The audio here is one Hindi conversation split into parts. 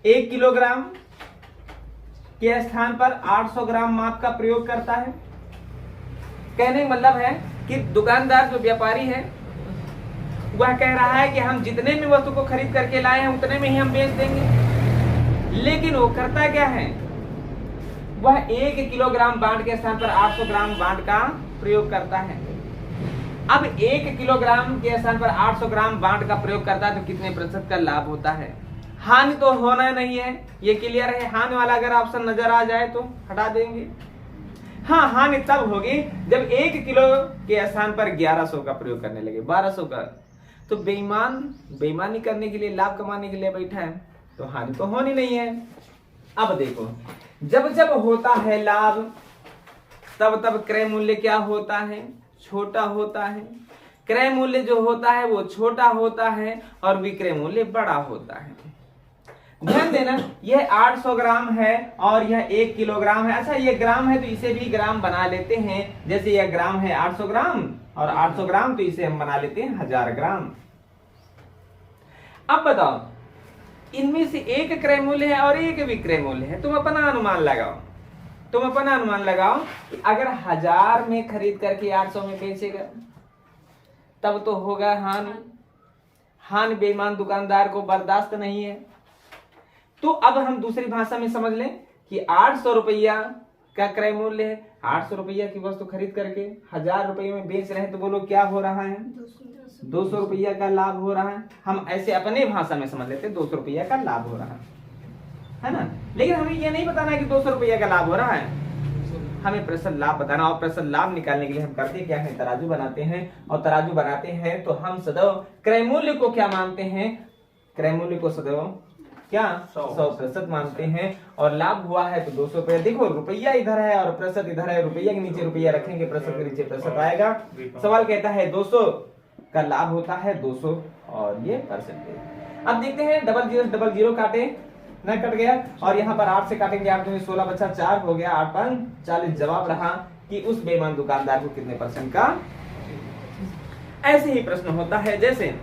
1 किलोग्राम के स्थान पर 800 ग्राम माप का प्रयोग करता है। कहने का मतलब है कि दुकानदार जो व्यापारी है वह कह रहा है कि हम जितने में वस्तु को खरीद करके लाए हैं उतने में ही हम बेच देंगे, लेकिन वो करता क्या है, वह 1 किलोग्राम बांट के स्थान पर 800 ग्राम बांट का प्रयोग करता है। अब 1 किलोग्राम के स्थान पर 800 ग्राम बांट का प्रयोग करता है तो कितने प्रतिशत का लाभ होता है? हानि तो होना नहीं है, ये क्लियर है। हानि वाला अगर ऑप्शन नजर आ जाए तो हटा देंगे। हाँ, हानि तब होगी जब 1 किलो के स्थान पर 1100 का प्रयोग करने लगे, 1200 का। तो बेईमानी करने के लिए, लाभ कमाने के लिए बैठा है, तो हानि तो होनी नहीं है। अब देखो, जब जब होता है लाभ तब तब क्रय मूल्य क्या होता है? छोटा होता है। क्रय मूल्य जो होता है वो छोटा होता है और विक्रय मूल्य बड़ा होता है। ध्यान देना, यह 800 ग्राम है और यह 1 किलोग्राम है। अच्छा, ये ग्राम है तो इसे भी ग्राम बना लेते हैं। जैसे यह ग्राम है 800 ग्राम और 800 ग्राम, तो इसे हम बना लेते हैं 1000 ग्राम। अब बताओ, इनमें से एक क्रय मूल्य है और एक विक्रय मूल्य है। तुम अपना अनुमान लगाओ कि अगर 1000 में खरीद करके 800 में बेचेगा तब तो होगा हानि बेईमान दुकानदार को बर्दाश्त नहीं है। तो अब हम दूसरी भाषा में समझ लें कि 800 रुपया का क्रय मूल्य है। 800 रुपया की वस्तु खरीद करके 1000 रुपये में बेच रहे हैं, तो बोलो क्या हो रहा है? 200 रुपया का लाभ हो रहा है। हम ऐसे अपने भाषा में समझ लेते हैं, 200 रुपया का लाभ हो रहा है ना। लेकिन हमें ये नहीं बताना है कि 200 रुपया का लाभ हो रहा है, हमें प्रतिशत लाभ बताना। और प्रतिशत लाभ निकालने के लिए हम करते क्या है? तराजू बनाते हैं। और तराजू बनाते हैं तो हम सदैव क्रय मूल्य को क्या मानते हैं? क्रय मूल्य को सदैव क्या 100% मानते हैं। और लाभ हुआ है तो 200 रुपया। देखो, रुपया इधर है और प्रतिशत इधर है। रुपया के नीचे रुपया रखेंगे, प्रतिशत के नीचे प्रतिशत आएगा। सवाल कहता है 200 का लाभ होता है 200 और ये परसेंटेज। अब देखते हैं, डबल जीरो काटे न, कट गया। और यहाँ पर 8 से काटेंगे, 8 में 16 बचा, 4 हो गया, 8 पर 40। जवाब रहा कि उस बेईमान दुकानदार को कितने परसेंट का। ऐसे ही प्रश्न होता है। जैसे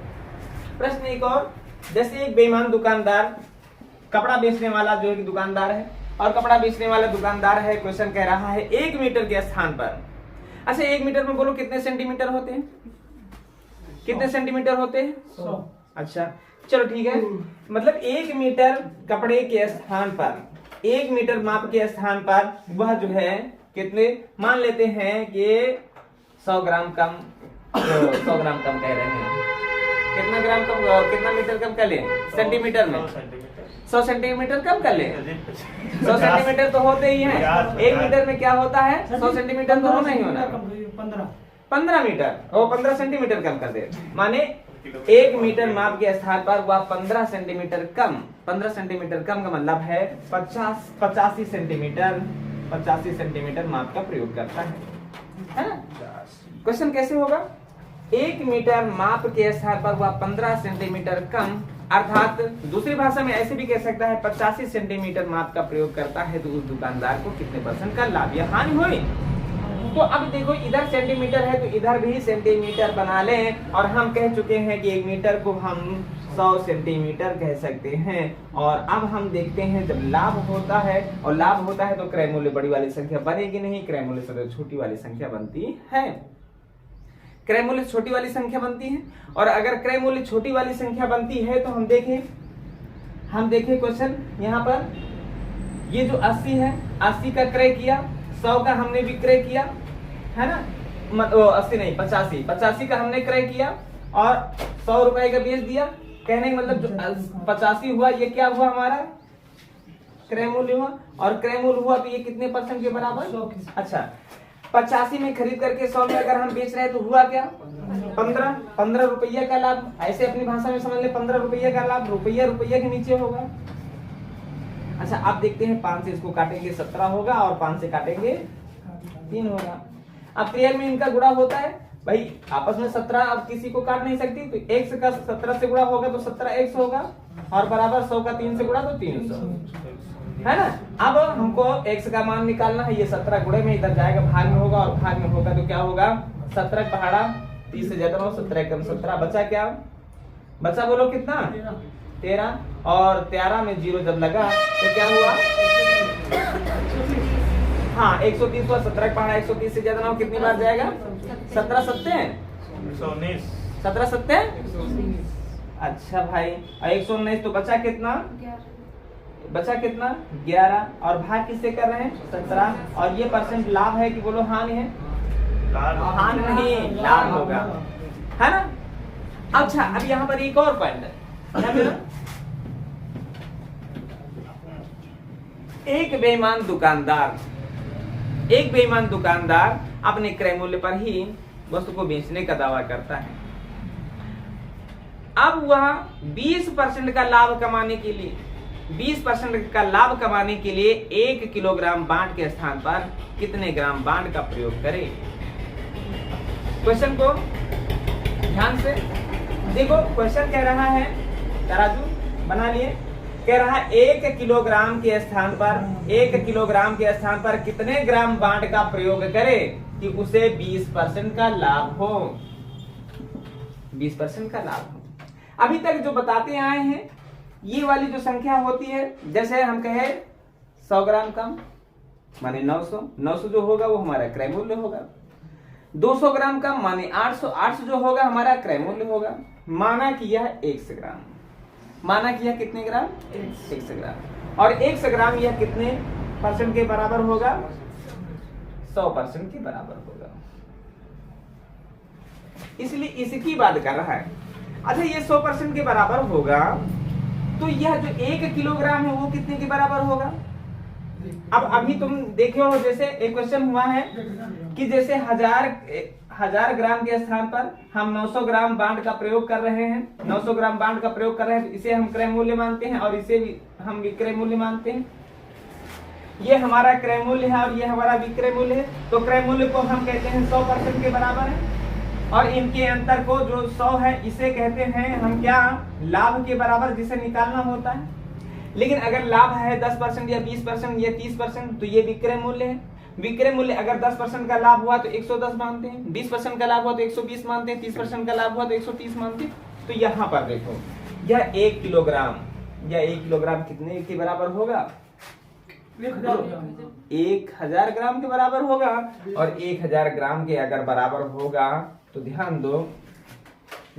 प्रश्न एक और, जैसे एक बेईमान दुकानदार, कपड़ा बेचने वाला जो एक दुकानदार है और कपड़ा बेचने वाला दुकानदार है, क्वेश्चन कह रहा है 1 मीटर के स्थान पर। अच्छा, 1 मीटर में बोलो कितने सेंटीमीटर होते हैं? कितने सेंटीमीटर होते हैं? 100। अच्छा, चलो ठीक है। मतलब 1 मीटर कपड़े के स्थान पर, 1 मीटर माप के स्थान पर वह जो है कितने, मान लेते हैं कि 100 ग्राम कम, 100 ग्राम कम कह रहे हैं। कितना ग्राम कम, कितना मीटर कम कर ले? सेंटीमीटर में 100 सेंटीमीटर कम कर ले। 100 सेंटीमीटर तो होते ही हैं। 1 मीटर में क्या होता है? 100 सेंटीमीटर तो होना ही होना। 15 मीटर, वो 15 सेंटीमीटर कम कर दे। माने 1 मीटर माप के स्थान पर वह 15 सेंटीमीटर कम, 15 सेंटीमीटर कम का मतलब है 85 सेंटीमीटर, 85 सेंटीमीटर माप का प्रयोग करता है ना। क्वेश्चन कैसे होगा? 1 मीटर माप के स्थान पर वह 15 सेंटीमीटर कम, अर्थात दूसरी भाषा में ऐसे भी कह सकता है 85 सेंटीमीटर माप का प्रयोग करता है, तो उस दुकानदार को कितने परसेंट का लाभ या हानि हुई। तो अब देखो, इधर सेंटीमीटर है तो इधर भी सेंटीमीटर बना लें। और हम कह चुके हैं कि 1 मीटर को हम 100 सेंटीमीटर कह सकते हैं। और अब हम देखते हैं, जब लाभ होता है और लाभ होता है तो क्रय मूल्य बड़ी वाली संख्या बनेगी नहीं, क्रय मूल्य सदैव छोटी वाली संख्या बनती है। क्रय मूल्य छोटी वाली संख्या बनती है। और अगर क्रय मूल्य छोटी वाली संख्या बनती है तो हम देखें क्वेश्चन यहाँ पर, ये जो 80 है, 80 का क्रय किया, 100 का हमने विक्रय किया, है ना। 80 नहीं, 85 का हमने क्रय किया और 100 रुपए का बेच दिया। कहने का मतलब जो 85 हुआ, ये क्या हुआ? हमारा क्रय मूल्य हुआ। और क्रय मूल्य हुआ तो ये कितने परसेंट के बराबर? 100। 85 में खरीद करके 100 में अगर हम बेच रहे हैं तो हुआ क्या? 15 रुपया का लाभ। ऐसे अपनी भाषा में समझ ले, 15 रुपया का लाभ। रुपया के नीचे होगा। अच्छा, अब देखते हैं, 5 से इसको काटेंगे 17 होगा और 5 से काटेंगे 3 होगा। अब क्रिया में इनका गुणा होता है भाई, आपस में 17 अब किसी को काट नहीं सकती, तो 1 का 17 से गुणा होगा तो 17x होगा और बराबर 100 का 3 से गुणा तो 300, है ना। अब हमको x का मान निकालना है। ये 17 गुणे में इधर जाएगा, भाग में होगा और भाग में होगा तो क्या होगा? 17 पहाड़ा 30 से ज्यादा हो, 17 कम 17 बचा क्या? बचा बोलो कितना? 13। और 13 में 0 जब लगा तो क्या हुआ? हाँ 130 हुआ, 17 के पहाड़ा 130 से ज्यादा ना हो कितनी बार जाएगा? 17 सत्ते 17 सत्ते। अच्छा भाई, और 119 तो बचा कितना? बचा कितना? 11। और भाग किससे कर रहे हैं? 17। और ये परसेंट लाभ है कि बोलो हानि है? हानि नहीं, लाभ होगा, है ना? अच्छा, अब यहाँ पर एक और पॉइंट है। एक बेईमान दुकानदार अपने क्रय मूल्य पर ही वस्तु को बेचने का दावा करता है। अब वह 20% का लाभ कमाने के लिए 20% का लाभ कमाने के लिए 1 किलोग्राम बांट के स्थान पर कितने ग्राम बांट का प्रयोग करे? क्वेश्चन को ध्यान से देखो। क्वेश्चन कह रहा है, तराजू बना लिए, कह रहा है 1 किलोग्राम के स्थान पर कितने ग्राम बांट का प्रयोग करे कि उसे 20% का लाभ हो। 20% का लाभ हो। अभी तक जो बताते आए हैं, ये वाली जो संख्या होती है, जैसे हम कहे 100 ग्राम कम माने 900 जो होगा वो हमारा क्रय मूल्य होगा। 200 ग्राम कम माने 800 जो होगा हमारा क्रय मूल्य होगा। माना कि यह 100 ग्राम, माना कि यह कितने ग्राम? 100 ग्राम। और 100 ग्राम यह कितने परसेंट के बराबर होगा? 100% के बराबर होगा। इसलिए इसकी बात कर रहा है। अच्छा, ये 100% के बराबर होगा तो यह जो 1 किलोग्राम है वो कितने के बराबर होगा? अब अभी तुम देखे हो, जैसे एक क्वेश्चन हुआ है कि जैसे 1000 ग्राम के स्थान पर हम 900 ग्राम बांट का प्रयोग कर रहे हैं, 900 ग्राम बांट का प्रयोग कर रहे हैं, इसे हम क्रय मूल्य मानते हैं और इसे भी हम विक्रय मूल्य मानते हैं। ये हमारा क्रय मूल्य है और ये हमारा विक्रय मूल्य है। तो क्रय मूल्य को हम कहते हैं 100% के बराबर है, और इनके अंतर को जो 100 है इसे कहते हैं हम क्या? लाभ के बराबर, जिसे निकालना होता है। लेकिन अगर लाभ है 10% या 20% या 30% तो ये विक्रय मूल्य है। विक्रय मूल्य अगर 10% का लाभ हुआ तो 110 मानते हैं, 20% का लाभ हुआ तो 120 मानते हैं, 30% का लाभ हुआ तो 130 मानते हैं। तो यहाँ पर देखो, यह 1 किलोग्राम कितने के बराबर होगा? 1000 ग्राम के बराबर होगा। और 1000 ग्राम के अगर बराबर होगा तो ध्यान दो,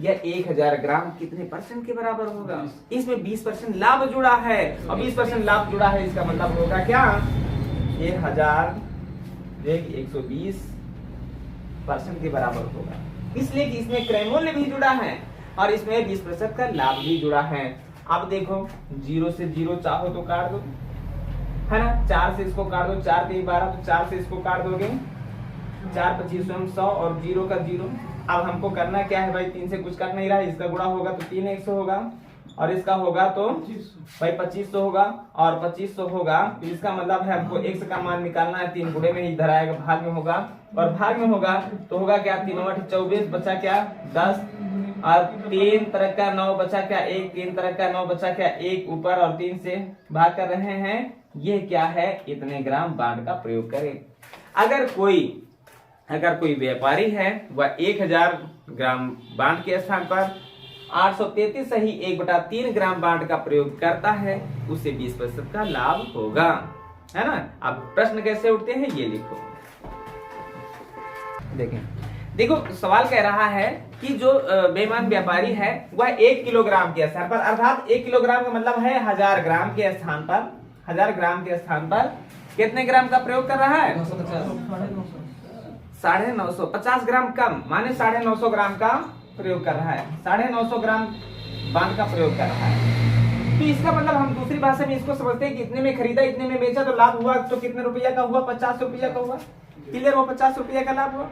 यह 1000 ग्राम कितने परसेंट के बराबर होगा? इसमें 20% लाभ जुड़ा है, और 20% लाभ जुड़ा है, इसका मतलब होगा क्या? 1000 120% के बराबर होगा। इसलिए कि इसमें क्रय मूल्य भी जुड़ा है और इसमें 20% का लाभ भी जुड़ा है। अब देखो, 0 से 0 चाहो तो काट दो, है ना? 4 से इसको काट दो, 4 3 12, तो 4 से इसको काट दोगे, 4 25 100 और 0 का 0। अब हमको करना क्या है भाई? 3 से कुछ कट नहीं रहा, इसका गुणा होगा तो 3 100 होगा, और इसका होगा तो भाई 2500 होगा, और 2500 होगा तो इसका मतलब है हमको x का मान निकालना है। 3 गुणे में ही इधर आएगा, भाग में होगा, और भाग में होगा तो होगा क्या? 3 8 24, बचा क्या? 10, और 3 तरह का 9 बचा क्या? 1, 3 तरह का 9 बचा क्या? 1 ऊपर, और 3 से भाग कर रहे हैं। ये क्या है? इतने ग्राम बांट का प्रयोग करें। अगर कोई व्यापारी है, वह 1000 ग्राम बांट के स्थान पर 833 सही 1/3 ग्राम बांट का प्रयोग करता है, उसे 20% का लाभ होगा, है ना? अब प्रश्न कैसे उठते हैं ये लिखो। देखो सवाल कह रहा है कि जो बेईमान व्यापारी है वह 1 किलोग्राम के स्थान पर, अर्थात 1 किलोग्राम का मतलब है 1000 ग्राम के स्थान पर, 1000 ग्राम के स्थान पर कितने ग्राम का प्रयोग कर रहा है? 950, 50 ग्राम कम माने 950 ग्राम का प्रयोग कर रहा है, 950 ग्राम बांट का प्रयोग कर रहा है। तो इसका मतलब हम दूसरी भाषा में इसको समझते हैं कि इतने में खरीदा, इतने में बेचा, तो लाभ हुआ तो कितने रुपया का हुआ? 50 रुपया का हुआ। क्लियर? वो 50 रुपया का लाभ हुआ।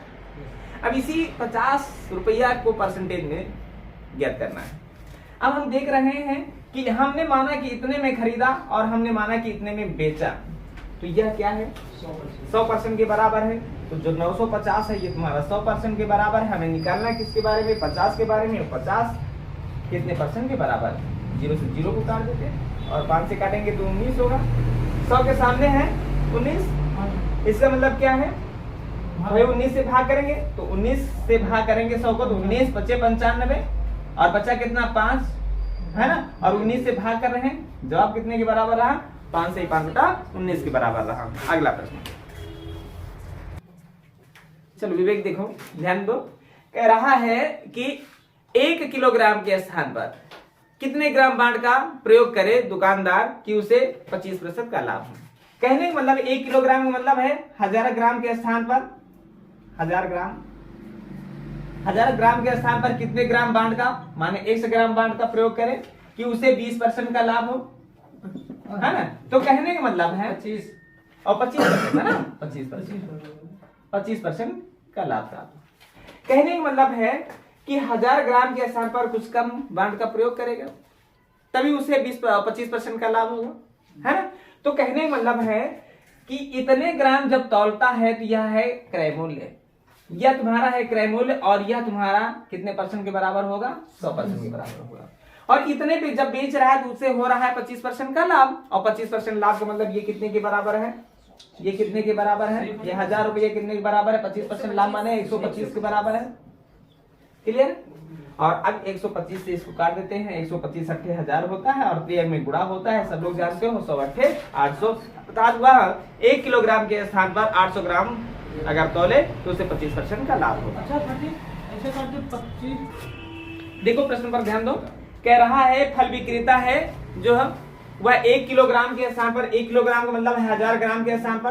अब इसी 50 रुपया को परसेंटेज में ज्ञात करना है। अब हम देख रहे हैं कि हमने माना कि इतने में खरीदा और हमने माना कि इतने में बेचा, तो यह क्या है? 100% के बराबर है। तो जो 950 है ये तुम्हारा 100% के बराबर है। हमें निकालना है किसके बारे में? 50 के बारे में। 50 कितने परसेंट के बराबर? 0 से 0 को काट देते हैं, और 5 से काटेंगे तो 19 होगा। 100 के सामने है 19, इसका मतलब क्या है भाई? 19 से भाग करेंगे तो 19 से भाग करेंगे 100 को, तो 19 25 95, और बचा कितना? 5, है ना, और 19 से भाग कर रहे हैं, जवाब कितने के बराबर रहा? 5 से 5 बटा 19 के बराबर रहा। अगला प्रश्न, चलो विवेक देखो, ध्यान दो। कह रहा है कि 1 किलोग्राम के स्थान पर कितने ग्राम बांट का प्रयोग करे दुकानदार कि उसे 25% का लाभ हो। कहने का मतलब 1 किलोग्राम का मतलब है 1000 ग्राम के स्थान पर 1000 ग्राम के स्थान पर कितने ग्राम बांट का, माने 100 ग्राम बांट का प्रयोग करे कि उसे 20% का लाभ हो, है ना। तो कहने का मतलब है 25 और 25% है ना, 25% का लाभ प्राप्त। कहने का मतलब है कि 1000 ग्राम के स्थान पर कुछ कम बांट का प्रयोग करेगा तभी उसे 25% का लाभ होगा, है ना। तो कहने का मतलब है कि इतने ग्राम जब तौलता है तो यह है क्रय मूल्य, यह तुम्हारा है क्रय मूल्य, और यह तुम्हारा कितने % के बराबर होगा? 100% के बराबर होगा। और इतने पे जब बेच रहा है तो उससे हो रहा है 25% का लाभ, और 25% लाभ का मतलब ये कितने के बराबर है? ये कितने के बराबर है? ये 1000 रुपये कितने के बराबर है? 25% लाभ माने 125 के बराबर है। क्लियर? और अब 125 से इसको काट देते हैं, 125 अट्ठे 1000 होता है और 3 में गुणा होता है, सब लोग जानते हो, 100 अट्ठे 800। अर्थात वह 1 किलोग्राम के स्थान पर 800 ग्राम अगर तौले तो उसे 25% का लाभ होगा। अच्छा ऐसे करते 25। देखो प्रश्न पर ध्यान दो। कह रहा है फल विक्रेता है जो है वह 1 किलोग्राम के स्थान पर, 1 किलोग्राम का मतलब है 1000 ग्राम के स्थान पर,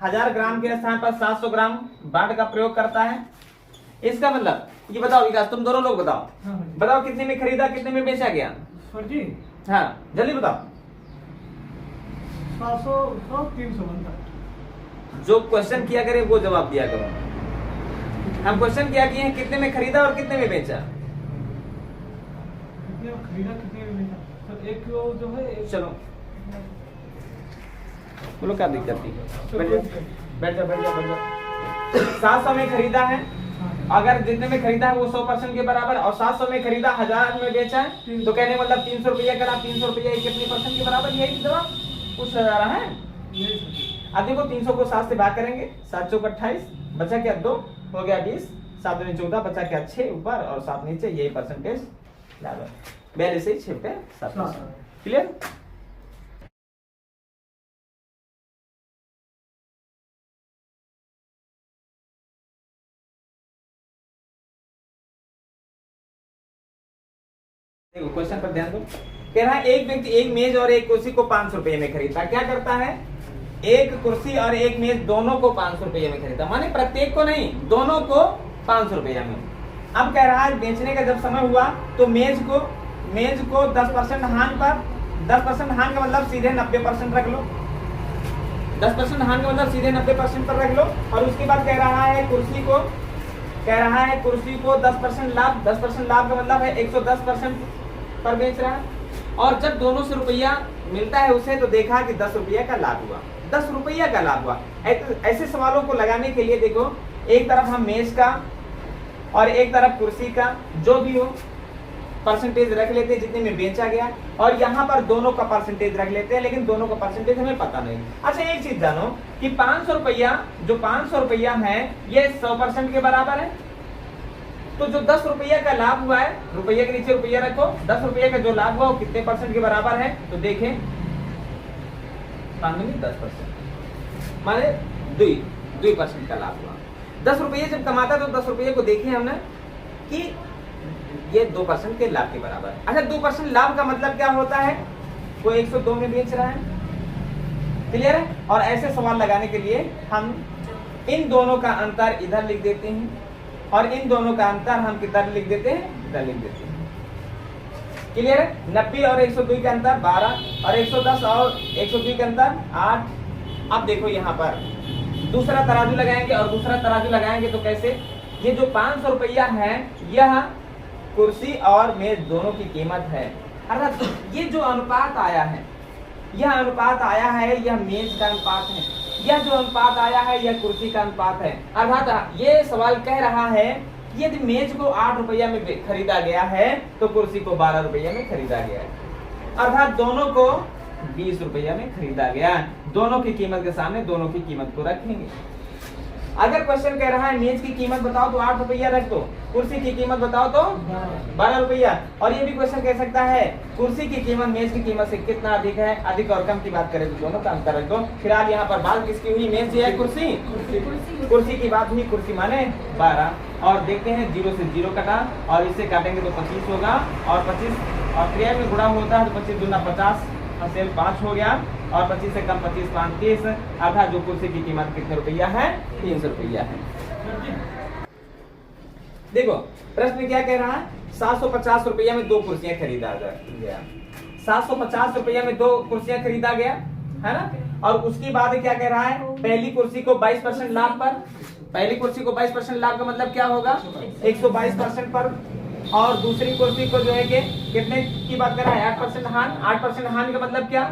1000 ग्राम के स्थान पर 700 ग्राम बांट का प्रयोग करता है। इसका मतलब ये बताओ विकास, तुम दोनों लोग बताओ। हाँ बताओ कितने में खरीदा, कितने में बेचा गया? सर जी हाँ जल्दी बताओ। 700 300 बनता है। जो क्वेश्चन किया करे वो जवाब दिया करो। हम क्वेश्चन क्या किए हैं, कितने में खरीदा और कितने में बेचा? कितने में खरीदा कितने में बेचा? सर 1 किलो जो है चलो बोलो क्या दिक्कत थी? बैठ जाओ बैठ जाओ बैठ जाओ बैठ जाओ। 700 में खरीदा है, अगर जितने में खरीदा है वो 100% के बराबर, और 700 में खरीदा 1000 में बेचा है तो कहने मतलब 300 रुपया करा, 300 रुपया कितने % के बराबर? यही जवाब पूछ रहा है। अब देखो 300 को 7 से भाग करेंगे, 7 चौक 28, बचा क्या 2, हो गया 20, 7 दूनी 14, बचा क्या 6 ऊपर और 7 नीचे, यही परसेंटेज बराबर 42 से 6 पे 7। क्लियर? देखो क्वेश्चन पर ध्यान दो। कह रहा है एक व्यक्ति एक मेज और एक कुर्सी को 500 रुपए में खरीदता। क्या करता है? एक कुर्सी और एक मेज दोनों को 500 रुपये में खरीदा, माने प्रत्येक को नहीं, दोनों को 500 रुपये में। अब कह रहा है बेचने का जब समय हुआ तो मेज को 10% हानि पर, 10% हानि का मतलब सीधे 90% रख लो, 10% हानि का मतलब सीधे 90% पर रख लो। और उसके बाद कह रहा है कुर्सी को 10% लाभ, 10% लाभ का मतलब है 110% पर बेच रहा है। और जब दोनों से रुपया मिलता है उसे तो देखा कि 10 रुपया का लाभ हुआ, 10 रुपया का लाभ हुआ। ऐसे सवालों को लगाने के लिए देखो, एक तरफ हम मेज का और एक तरफ कुर्सी का जो भी हो परसेंटेज रख लेते हैं जितने में बेचा गया, और यहाँ पर दोनों का परसेंटेज रख लेते हैं, लेकिन दोनों का परसेंटेज हमें पता नहीं। अच्छा एक चीज जानो कि 500 रुपया, जो 500 रुपया है ये 100% के बराबर है। तो जो 10 रुपया का लाभ हुआ है, रुपये के नीचे रुपया रखो, 10 रुपये का जो लाभ हुआ वो कितने % के बराबर है? तो देखें 10%, माने 2% का लाभ हुआ। 10 रुपये जब कमाता तो 10 रुपये को देखे हमने कि ये 2% के लाभ के बराबर है। अच्छा 2% लाभ का मतलब क्या होता है? वो 102 में बेच रहा है। क्लियर है? और ऐसे सवाल लगाने के लिए हम इन दोनों का अंतर इधर लिख देते हैं और इन दोनों का अंतर हम किधर लिख देते हैं? इधर लिख देते हैं। क्लियर है? 90 और 102 का अंतर 12 और 110 और 102 का अंतर 8। अब देखो यहाँ पर दूसरा तराजू लगाएंगे और दूसरा तराजू लगाएंगे तो कैसे? ये जो 500 रुपया है यह कुर्सी और मेज दोनों की कीमत है। अर्थात ये जो अनुपात आया है, यह अनुपात आया है, यह मेज का अनुपात है, यह जो अनुपात आया है यह कुर्सी का अनुपात है। अर्थात ये सवाल कह रहा है यदि मेज को 8 रुपया में खरीदा गया है तो कुर्सी को 12 रुपया में खरीदा गया है। अर्थात दोनों को 20 रुपया में खरीदा गया। दोनों की कीमत के सामने दोनों की कीमत को रखेंगे। अगर क्वेश्चन कह रहा है मेज की कीमत बताओ तो 8 रुपया रख दो, कुर्सी की कीमत बताओ तो 12 रुपया। और ये भी क्वेश्चन कह सकता है कुर्सी की कीमत मेज की कीमत से कितना अधिक है, अधिक और कम की बात करें तो दोनों का अंतर रख दो। फिलहाल यहाँ पर बात किसकी हुई, मेज या कुर्सी, कुर्सी की बात हुई, कुर्सी माने 12। और देखते हैं 0 से 0 कटा और इससे काटेंगे तो 25 होगा और 25 और क्रिया में गुणा होता है तो 25 दूना 50, हासिल 5 हो गया और 25 से कम 25 5 30, अर्थात जो कुर्सी की कीमत कितने रुपया है, 300 रुपया है। देखो प्रश्न क्या कह रहा है, 750 रुपया में 2 कुर्सियां खरीदा गया, 750 रुपया में 2 कुर्सियां खरीदा गया है ना। और उसकी बाद क्या कह रहा है, पहली कुर्सी को 22% लाभ पर, पहली कुर्सी को 22% लाभ का मतलब क्या होगा 122% पर, और दूसरी कुर्सी को जो है कि कितने की बात कर रहा है 8% हान, 8% हान का मतलब क्या,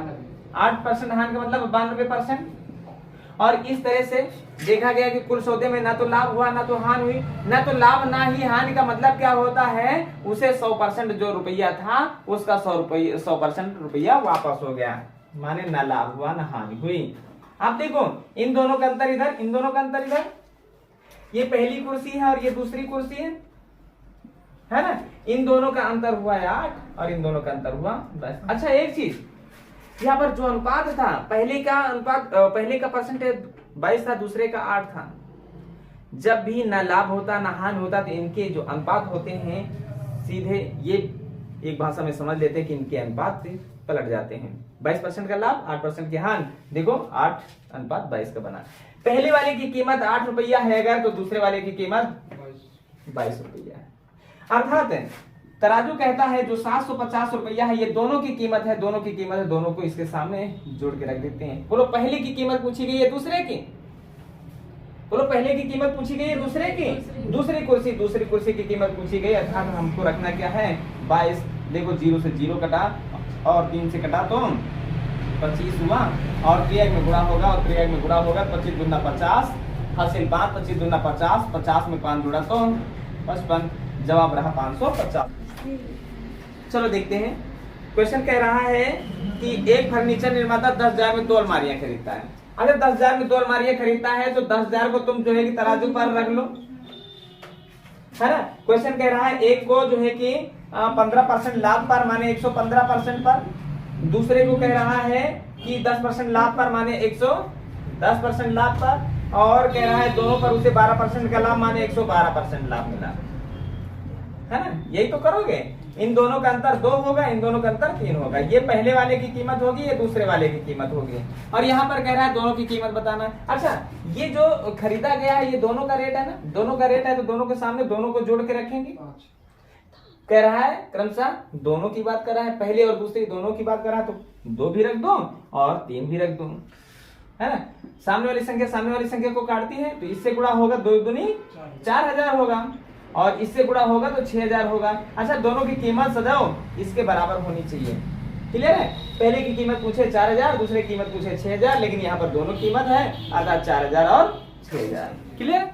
8% हान का मतलब 92%। और इस तरह से देखा गया कि कुल सौदे में ना तो लाभ हुआ ना तो हान हुई, ना तो लाभ ना ही हानि का मतलब क्या होता है, उसे 100% जो रुपया था उसका 100% रुपया वापस हो गया, माने ना लाभ हुआ ना हानि हुई। आप देखो इन दोनों का अंतर इधर, इन दोनों का अंतर इधर, ये पहली कुर्सी है और ये दूसरी कुर्सी है ना, इन दोनों का अंतर हुआ 8 और इन दोनों का अंतर हुआ 10। अच्छा एक चीज यहाँ पर जो अनुपात था, पहले का अनुपात, पहले का परसेंटेज 22 था, दूसरे का 8 था। जब भी ना लाभ होता ना हानि होता तो इनके जो अनुपात होते हैं सीधे ये एक भाषा में समझ लेते हैं कि इनके अनुपात से पलट जाते हैं। 22% का लाभ 8% की हानि, देखो 8:22 का बना। पहले वाले की कीमत 8 रुपया है अगर, तो दूसरे वाले की कीमत 22 रुपया है। अर्थात तराजू कहता है जो 750 रुपया है ये दोनों की कीमत है, दोनों की कीमत है, दोनों को इसके सामने जोड़ के रख देते हैं। बोलो पहले की कीमत पूछी गई है दूसरे की, बोलो पहले की कीमत पूछी गई है दूसरे की, दूसरी कुर्सी की कीमत पूछी गई, अर्थात हमको रखना क्या है 22। देखो 0 से 0 कटा और 3 से कटा तो 25 हुआ और क्रिया में गुणा होगा, और क्रिया में गुणा होगा 25 दूना 50, हासिल 5, 25 दूना 50, 50 में 5 जुड़ा तो 55, जवाब रहा 550। चलो देखते हैं, क्वेश्चन कह रहा है कि एक फर्नीचर निर्माता 10,000 में 2 अलमारियां खरीदता है। अगर 10,000 में 2 अलमारियां खरीदता है तो 10,000 को तुम जो है कि तराजू पर रख लो, है ना। क्वेश्चन कह रहा है एक को जो है कि 15% लाभ पर माने 115% पर, दूसरे को कह रहा है कि 10% लाभ पर माने 110% लाभ पर, और कह रहा है दोनों पर उसे 12% का लाभ माने 112% लाभ मिला, है ना। यही तो करोगे, इन दोनों का अंतर 2 होगा, इन दोनों का अंतर 3 होगा। ये पहले वाले की कीमत होगी, ये दूसरे वाले की कीमत होगी, और यहाँ पर कह रहा है दोनों की कीमत बताना। अच्छा ये जो खरीदा गया है ये दोनों का रेट है ना, दोनों का रेट है तो दोनों के सामने दोनों को जोड़ के रखेंगे। कह रहा है क्रमशः दोनों की बात कर रहा है, पहले और दूसरी दोनों की बात कर रहा है, तो 2 भी रख दो और 3 भी रख दो, है ना। सामने वाली संख्या को काटती है तो इससे गुणा होगा 2 दूनी 4,000 होगा, और इससे गुणा होगा तो 6,000 होगा। अच्छा दोनों की कीमत सजाओ इसके बराबर होनी चाहिए, क्लियर है। पहले की कीमत पूछे 4,000, दूसरे की कीमत पूछे 6,000, लेकिन यहाँ पर दोनों कीमत है अर्थात 4,000 और 6,000, क्लियर।